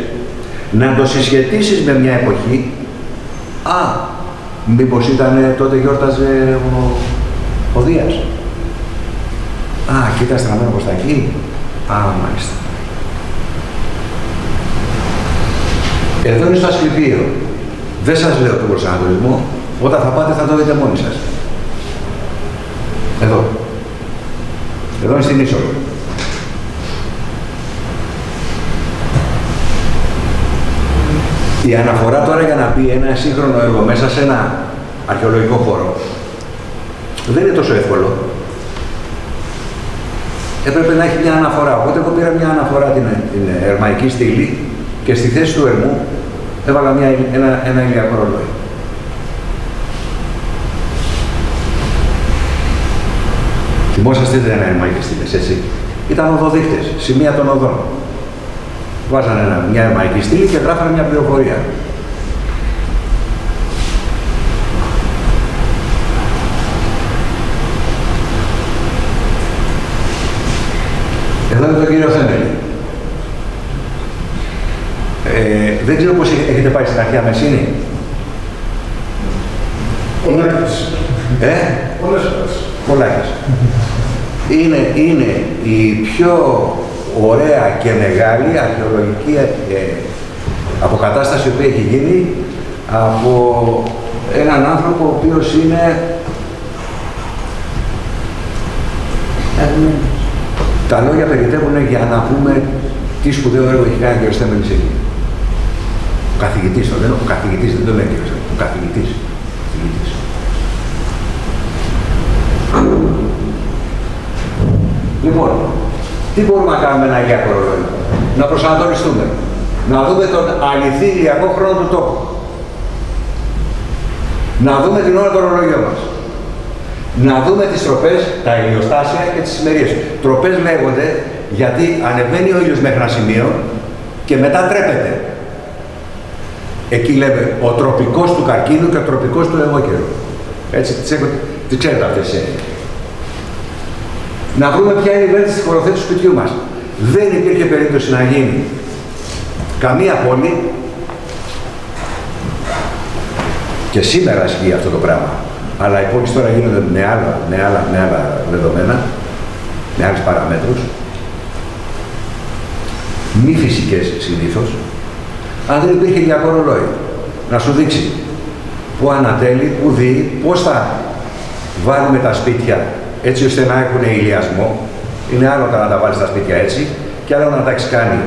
να το συσχετίσεις με μια εποχή. Α, μήπως ήταν τότε γιόρταζε ο Δίας. Α, και ήταν στραμμένο προς τα εκεί. Α, μάλιστα. Εδώ είναι στο Ασκληπείο. Δεν σας λέω τον προσανατολισμό. Όταν θα πάτε θα το δείτε μόνοι σας. Εδώ. Εδώ είναι στην είσοδο. Η αναφορά τώρα για να πει ένα σύγχρονο έργο μέσα σε ένα αρχαιολογικό χώρο δεν είναι τόσο εύκολο. Έπρεπε να έχει μια αναφορά. Οπότε εγώ πήρα μια αναφορά την ερμαϊκή στήλη και στη θέση του ερμού έβαλα ένα ηλιακό ρολόι. Θυμόσαστε δεν είναι ερμαϊκές στήλες, έτσι. Ήταν οδοδείκτες, σημεία των οδών. Βάζανε μια ερμαϊκή στήλη και γράφανε μια πληροφορία. Εδώ είναι τον κύριο Θέμελη. Δεν ξέρω πώς έχετε πάει στην αρχαία Μεσίνη. Πολλάκες. Είναι η πιο ωραία και μεγάλη αρχαιολογική αποκατάσταση που έχει γίνει από έναν άνθρωπο ο οποίος είναι τα λόγια περιτεύουν για να πούμε τι σπουδαίο έργο έχει κάνει ο κ. Θέμελης εκεί. Ο καθηγητής, ο καθηγητής, δεν το λέει κ. Ο καθηγητής. Λοιπόν, τι μπορούμε να κάνουμε ένα ηλιακό ρολόι? Να προσανατολιστούμε. Να δούμε τον αληθή ηλιακό χρόνο του τόπου. Να δούμε την ώρα του ρολογιού μας. Να δούμε τις τροπές, τα ηλιοστάσια και τις ημερίες. Τροπές λέγονται γιατί ανεβαίνει ο ήλιος μέχρι ένα σημείο και μετά τρέπεται. Εκεί λέμε ο τροπικός του καρκίνου και ο τροπικός του αιγόκερου. Έτσι, τις ξέρετε αυτές τις έννοιες. Να βρούμε ποια είναι η βέλτιστη χωροθέτηση του σπιτιού μας. Δεν υπήρχε περίπτωση να γίνει καμία πόλη, και σήμερα ισχύει αυτό το πράγμα, αλλά οι πόλεις τώρα γίνονται με άλλα δεδομένα, με άλλες παραμέτρους, μη φυσικές συνήθως, αν δεν υπήρχε ηλιακό ρολόι να σου δείξει πού ανατέλει, πού δει, πώς θα βάλουμε τα σπίτια έτσι ώστε να έχουν ηλιασμό. Είναι άλλο να τα βάλεις στα σπίτια έτσι και άλλο να τα έχεις κάνει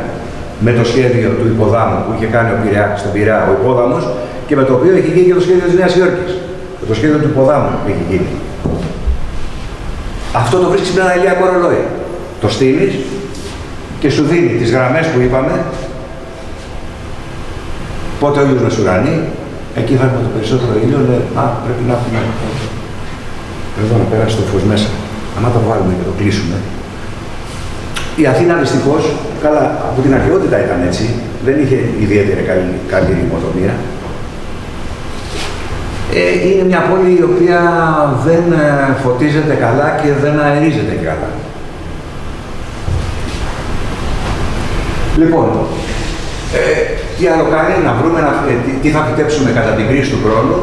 με το σχέδιο του υποδάμου που είχε κάνει στον Πειραιά ο υπόδαμος και με το οποίο έχει γίνει και το σχέδιο της Νέας Υόρκης. Με το σχέδιο του υποδάμου που έχει γίνει. Αυτό το βρίσκεις με ένα ηλιακό ρολόι. Το στείλεις και σου δίνει τις γραμμές που είπαμε, πότε ο ήλιος να σουράνει, εκεί θα έχουμε το περισσότερο ήλιο, λέει, πρέπει να έχουμε εδώ να περάσει το φως μέσα. Αν το βάλουμε και το κλείσουμε. Η Αθήνα δυστυχώς, καλά, από την αρχαιότητα ήταν έτσι, δεν είχε ιδιαίτερη καλή ρημοτομία. Είναι μια πόλη η οποία δεν φωτίζεται καλά και δεν αερίζεται καλά. Λοιπόν, τι άλλο κάνει, να βρούμε τι θα φυτέψουμε κατά την κρίση του χρόνου,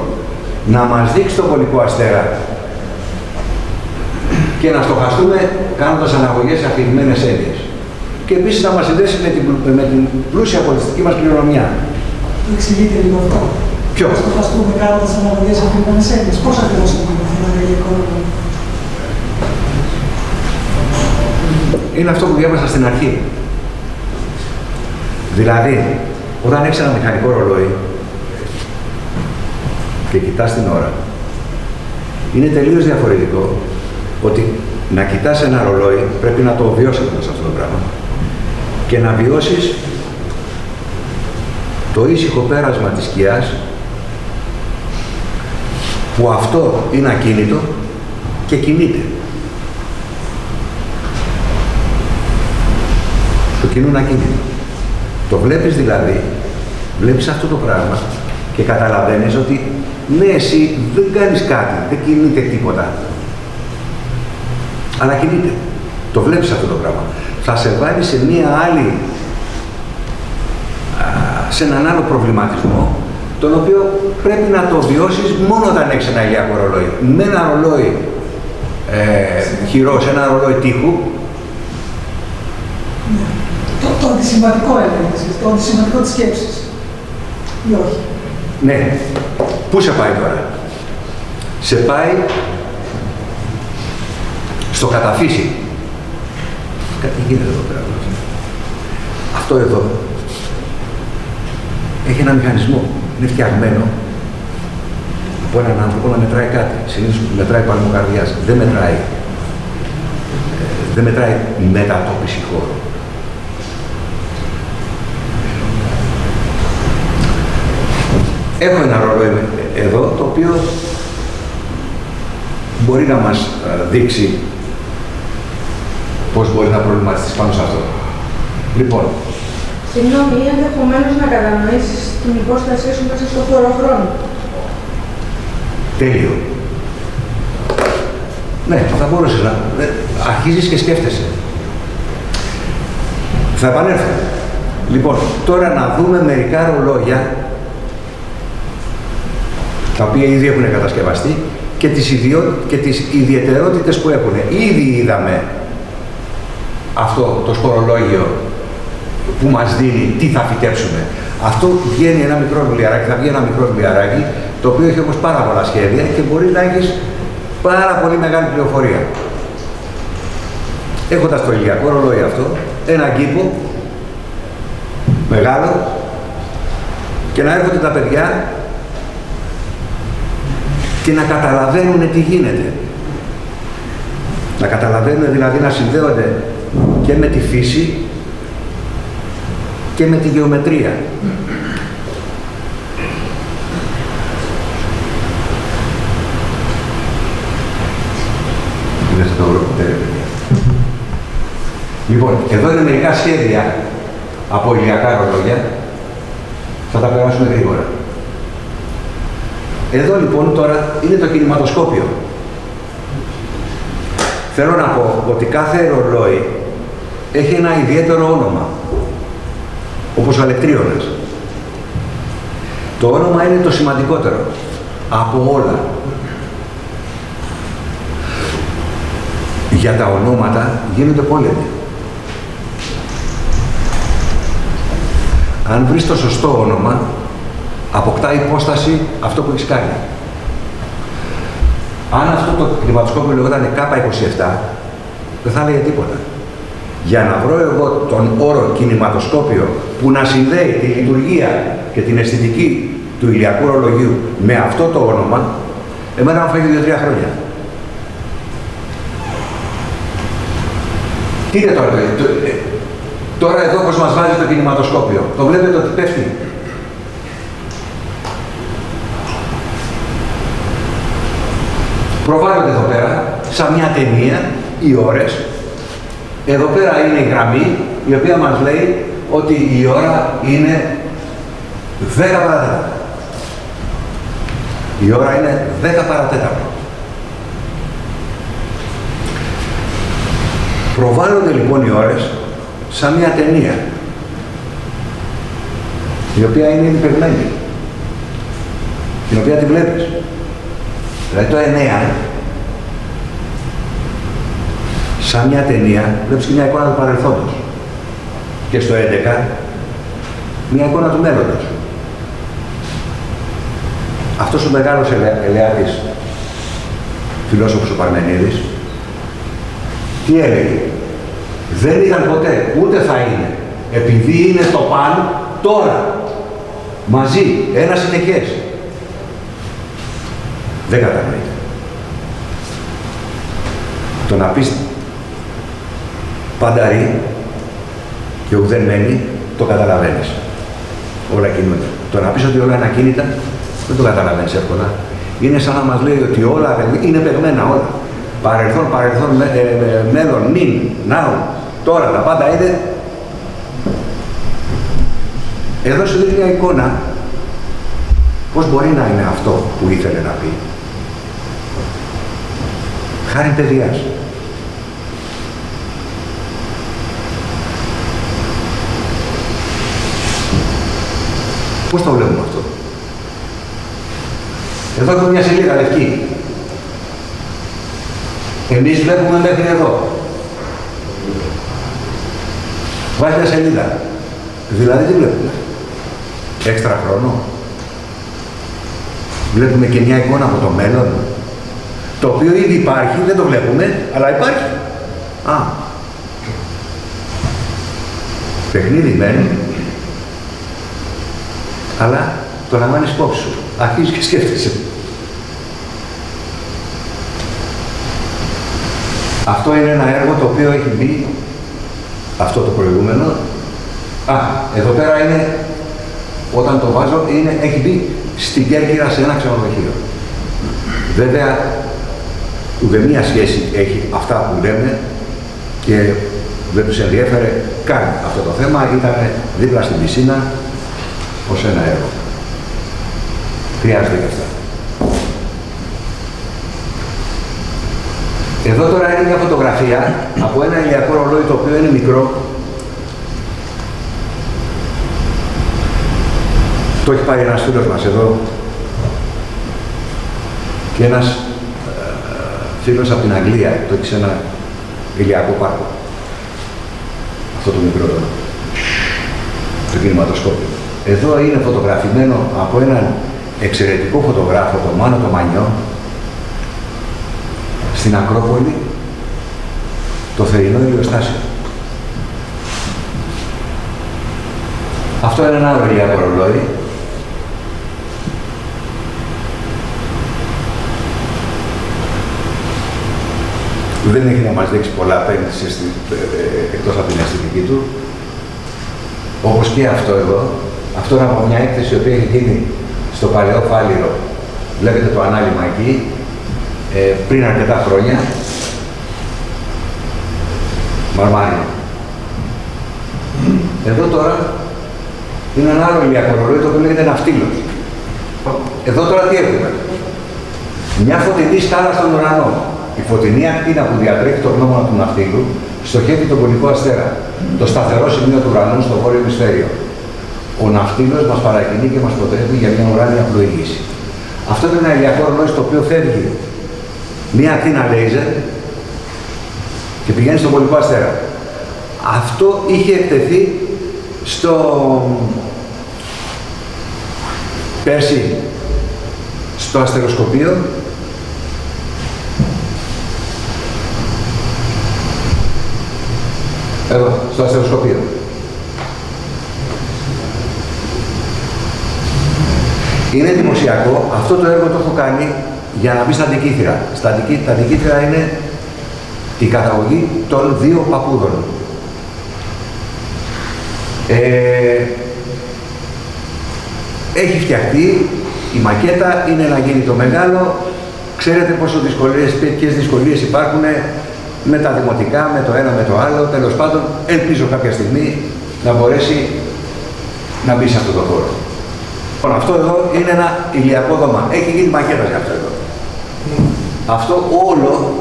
να μας δείξει το πολικό αστέρα και να στοχαστούμε κάνοντας αναγωγές σε αφηρημένες έννοιες. Και επίσης να μας συνδέσει με την πλούσια πολιτιστική μας κληρονομιά. Εξηγείτε λίγο αυτό. Ποιο? Να στοχαστούμε κάνοντας αναγωγές σε αφηρημένες έννοιες. Πώς ακριβώς είναι αυτό το γαλλικό ρόλο? Είναι αυτό που διάβασα στην αρχή. Δηλαδή, όταν έχεις ένα μηχανικό ρολόι και κοιτάς την ώρα, είναι τελείως διαφορετικό ότι να κοιτάς ένα ρολόι πρέπει να το βιώσεις σε αυτό το πράγμα και να βιώσεις το ήσυχο πέρασμα της σκιάς που αυτό είναι ακίνητο και κινείται. Το κινούν ακίνητο. Το βλέπεις δηλαδή, βλέπεις αυτό το πράγμα και καταλαβαίνεις ότι ναι, εσύ δεν κάνεις κάτι, δεν κινείται τίποτα. Αλλά κινείται. Το βλέπεις αυτό το πράγμα. Θα σε βάλει σε μία άλλη, σε έναν άλλο προβληματισμό, τον οποίο πρέπει να το βιώσεις μόνο όταν έχεις ένα ηλιακό ρολόι. Με ένα ρολόι χειρός, ένα ρολόι τείχου. Το αντισυμβατικό έλεγες, το αντισυμβατικό της σκέψης. Ή όχι? Ναι. Πού σε πάει τώρα? Σε πάει στο καταφύσι. Κάτι γίνεται εδώ πέρα. Αυτό εδώ έχει ένα μηχανισμό. Είναι φτιαγμένο από έναν άνθρωπο να μετράει κάτι. Συνήθως μετράει παλμό καρδιάς. Δεν μετράει μετατόπιση χώρου. Έχω ένα ρολόι εδώ, το οποίο μπορεί να μας δείξει πώς μπορεί να προβληματιστείς πάνω σε αυτό. Λοιπόν. Συγγνώμη, ενδεχομένως να κατανοήσεις την υπόστασή σου μέσα στο χώρο χρόνο. Τέλειο. Ναι, θα μπορούσες να... Αρχίζεις και σκέφτεσαι. Θα επανέλθω. Λοιπόν, τώρα να δούμε μερικά ρολόγια τα οποία ήδη έχουν κατασκευαστεί και τις ιδιαιτερότητες που έχουν. Ήδη είδαμε αυτό το σπορολόγιο που μας δίνει τι θα φυτέψουμε. Αυτό βγαίνει ένα μικρό βιβλιαράκι, θα βγει ένα μικρό βιβλιαράκι, το οποίο έχει όμως πάρα πολλά σχέδια και μπορεί να έχεις πάρα πολύ μεγάλη πληροφορία. Έχοντας το ηλιακό ρολόι αυτό, ένα κήπο μεγάλο και να έρχονται τα παιδιά και να καταλαβαίνουν τι γίνεται. Να καταλαβαίνουν, δηλαδή να συνδέονται και με τη φύση και με τη γεωμετρία. Δεν θα το βρω ποτέ, παιδιά. Λοιπόν, εδώ είναι μερικά σχέδια από ηλιακά ρολόγια. Θα τα περάσουμε γρήγορα. Εδώ λοιπόν τώρα είναι το κινηματοσκόπιο. Θέλω να πω ότι κάθε ρολόι έχει ένα ιδιαίτερο όνομα, όπως ο αλεκτρίωνας. Το όνομα είναι το σημαντικότερο από όλα. Για τα ονόματα γίνονται πόλεμοι. Αν βρεις το σωστό όνομα, αποκτά υπόσταση αυτό που έχεις κάνει. Αν αυτό το κινηματοσκόπιο λεγόταν K27, δεν θα έλεγε τίποτα. Για να βρω εγώ τον όρο κινηματοσκόπιο που να συνδέει τη λειτουργία και την αισθητική του ηλιακού ρολογίου με αυτό το όνομα, εμένα μου φάγει 2-3 χρόνια. Τι είναι τώρα, τώρα εδώ όπως μας βάζει το κινηματοσκόπιο, το βλέπετε ότι πέφτει. Προβάλλονται εδώ πέρα, σαν μια ταινία, οι ώρες. Εδώ πέρα είναι η γραμμή, η οποία μας λέει ότι η ώρα είναι 10 παρατέταρτο. Η ώρα είναι 10 παρατέταρτο. Προβάλλονται λοιπόν οι ώρες σαν μια ταινία, η οποία είναι υπερμένη, την οποία τη βλέπεις. Δηλαδή το 9, σαν μια ταινία, βλέπεις και μια εικόνα του παρελθόντος. Και στο 11, μια εικόνα του μέλλοντος. Αυτός ο μεγάλος ελεάτης φιλόσοφος ο Παρμενίδης, τι έλεγε? Δεν ήταν ποτέ, ούτε θα είναι. Επειδή είναι το παν, τώρα. Μαζί, ένα συνεχές. Δεν κατανοείται. Το να πεις πανταρί και ουδέν μένει, το καταλαβαίνεις. Όλα κινούνται. Το να πεις ότι όλα είναι ακίνητα, δεν το καταλαβαίνεις εύκολα. Είναι σαν να μας λέει ότι όλα είναι παιγμένα όλα. Παρελθόν, μέλλον, νυν, now, τώρα, τα πάντα είναι. Εδώ σου δίνει μια εικόνα πώς μπορεί να είναι αυτό που ήθελε να πει. Χάρη παιδιάς. Πώς το βλέπουμε αυτό? Εδώ έχουμε μια σελίδα λευκή. Εμείς βλέπουμε μέχρι εδώ. Βάζει μια σελίδα. Δηλαδή τι βλέπουμε? Έξτρα χρόνο. Βλέπουμε και μια εικόνα από το μέλλον, το οποίο ήδη υπάρχει, δεν το βλέπουμε, αλλά υπάρχει. Παιχνίδι μένει, αλλά το λαμβάνεις υπόψη σου. Αρχίζεις και σκέφτεσαι. Αυτό είναι ένα έργο το οποίο έχει μπει, αυτό το προηγούμενο. Εδώ πέρα είναι, όταν το βάζω, έχει μπει στην Κέρκυρα σε ένα ξενοδοχείο. Βέβαια, ουδέμια σχέση έχει αυτά που λέμε και δεν τους ενδιέφερε καν αυτό το θέμα. Ήταν δίπλα στην πισίνα ως ένα έργο. Χρειάζεται και αυτά. Εδώ τώρα είναι μια φωτογραφία από ένα ηλιακό ρολόι το οποίο είναι μικρό. Το έχει πάρει ένας φίλος μας εδώ και ένας φίλος από την Αγγλία, το έχει σε ένα ηλιακό πάρκο. Αυτό το μικρό το κινηματοσκόπιο. Εδώ είναι φωτογραφημένο από έναν εξαιρετικό φωτογράφο, τον Μάνο το Μανιό, στην Ακρόπολη, το θερινό ηλιοστάσιο. Αυτό είναι ένα άλλο ηλιακό ρολόι. Δεν έχει να μας δείξει πολλά απέντηση εκτός από την αισθητική του. Όπως και αυτό εδώ. Αυτό είναι από μια έκθεση που έχει γίνει στο παλαιό Φάληρο. Βλέπετε το ανάλυμα εκεί, πριν αρκετά χρόνια. Μαρμάρινο. Εδώ τώρα είναι ένα άλλο ηλιακό ρολόι το οποίο λέγεται ναυτίλος. Εδώ τώρα τι έχουμε. Μια φωτεινή σκάλα στον ουρανό. Η φωτεινή ακτίνα που διατρέχει το γνώμονα του ναυτίλου στοχεύει τον πολικό αστέρα, το σταθερό σημείο του ουρανού στο βόρειο ημισφαίριο. Ο ναυτίλος μας παρακινεί και μας προτρέπει για μια ουράνια πλοήγηση. Αυτό είναι ένα ηλιακό ρολόι στο οποίο φεύγει μια ακτίνα λέιζερ και πηγαίνει στον πολικό αστέρα. Αυτό είχε εκτεθεί πέρσι στο αστεροσκοπείο. Εδώ, στο αστεροσκοπείο. Είναι εντυπωσιακό. Αυτό το έργο το έχω κάνει για να μπει στα Αντικήθυρα. Τα Αντικήθυρα είναι η καταγωγή των δύο παππούδων. Έχει φτιαχτεί, η μακέτα είναι να γίνει το μεγάλο. Ξέρετε πόσο ποιες δυσκολίες υπάρχουν με τα δημοτικά, με το ένα, με το άλλο. Τέλος πάντων, ελπίζω κάποια στιγμή να μπορέσει να μπει σε αυτό το χώρο. Λοιπόν, αυτό εδώ είναι ένα ηλιακό δώμα. Έχει γίνει μακέτα για αυτό εδώ. Αυτό όλο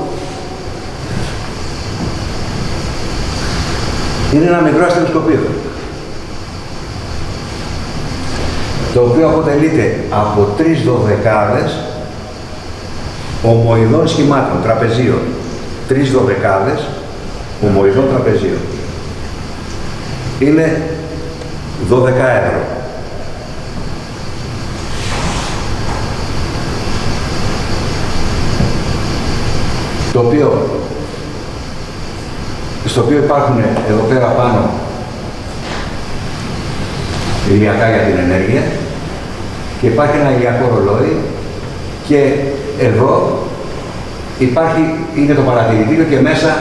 είναι ένα μικρό αστεροσκοπείο, το οποίο αποτελείται από 3 δωδεκάδες ομοειδών σχημάτων, τραπεζίων. 3 δωδεκάδες ομοειδών τραπεζίων. Είναι 12 ευρώ. Στο οποίο υπάρχουν εδώ πέρα πάνω ηλιακά για την ενέργεια και υπάρχει ένα ηλιακό ρολόι και εδώ είναι το παρατηρητήριο και μέσα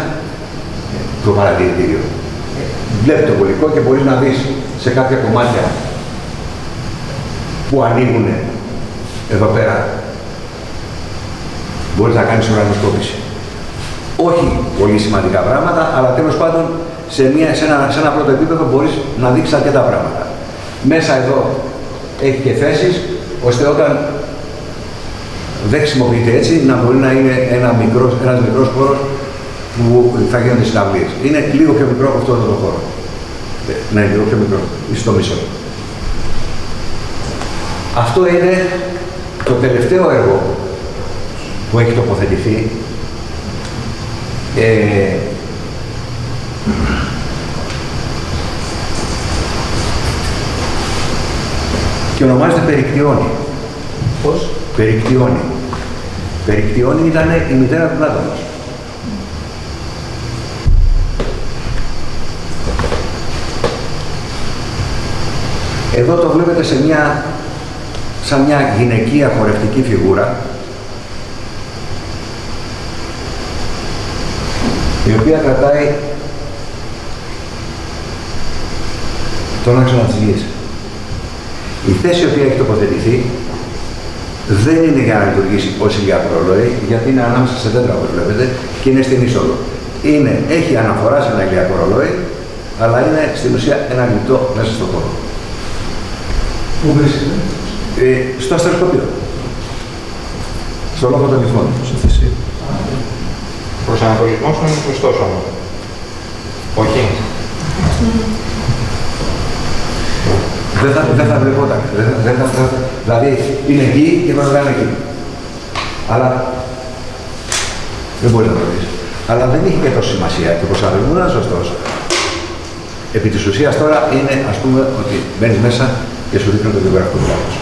το παρατηρητήριο. Βλέπει το πολικό και μπορείς να δεις σε κάποια κομμάτια που ανοίγουν εδώ πέρα. Μπορείς να κάνεις ουρανοσκόπηση. Όχι πολύ σημαντικά πράγματα, αλλά τέλος πάντων σε ένα πρώτο επίπεδο μπορείς να δείξεις αρκετά πράγματα. Μέσα εδώ έχει και θέσεις, ώστε όταν δεν χρησιμοποιείται έτσι, να μπορεί να είναι ένας μικρός χώρος που θα γίνονται συναυλίες. Είναι λίγο πιο μικρό από αυτό το χώρο. Ναι, λίγο πιο μικρό, στο μισό. Αυτό είναι το τελευταίο έργο που έχει τοποθετηθεί. Και ονομάζεται Περικτιόνη. Πώς? Περικτιόνη. Περικτιόνη ήταν η μητέρα του Πλάτωνος. Εδώ το βλέπετε σαν μια γυναικεία χορευτική φιγούρα, η οποία κρατάει τον άξονα της γης. Η θέση η οποία έχει τοποθετηθεί δεν είναι για να λειτουργήσει ως ηλιακό ρολόι, γιατί είναι ανάμεσα σε δέντρα, όπως βλέπετε, και είναι στην είσοδο. Έχει αναφορά σε ένα ηλιακό ρολόι, αλλά είναι στην ουσία ένα γλυπτό μέσα στον χώρο. Πού βρίσκεται? Στο αστεροσκοπείο. Στο λόγο των λιθμών. Προσανατολισμός είναι σωστός όμως. Όχι. Δεν θα βλεπόταν. Δηλαδή είναι εκεί και πρέπει να είναι εκεί. Αλλά δεν μπορεί να το δεις. Αλλά δεν έχει και τόσο σημασία και ο προσανατολισμός είναι σωστός. Επί της ουσίας τώρα είναι, ας πούμε, ότι μπαίνεις μέσα και σου δείχνουν το βιογραφικό πλάτος.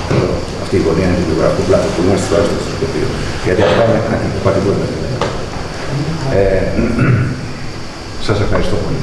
Αυτή η γωνία είναι το βιογραφικό πλάτος που είμαστε τώρα στο αστεροσκοπείο. Γιατί αυτά είναι αντιπατικότητα. Σας ευχαριστώ πολύ.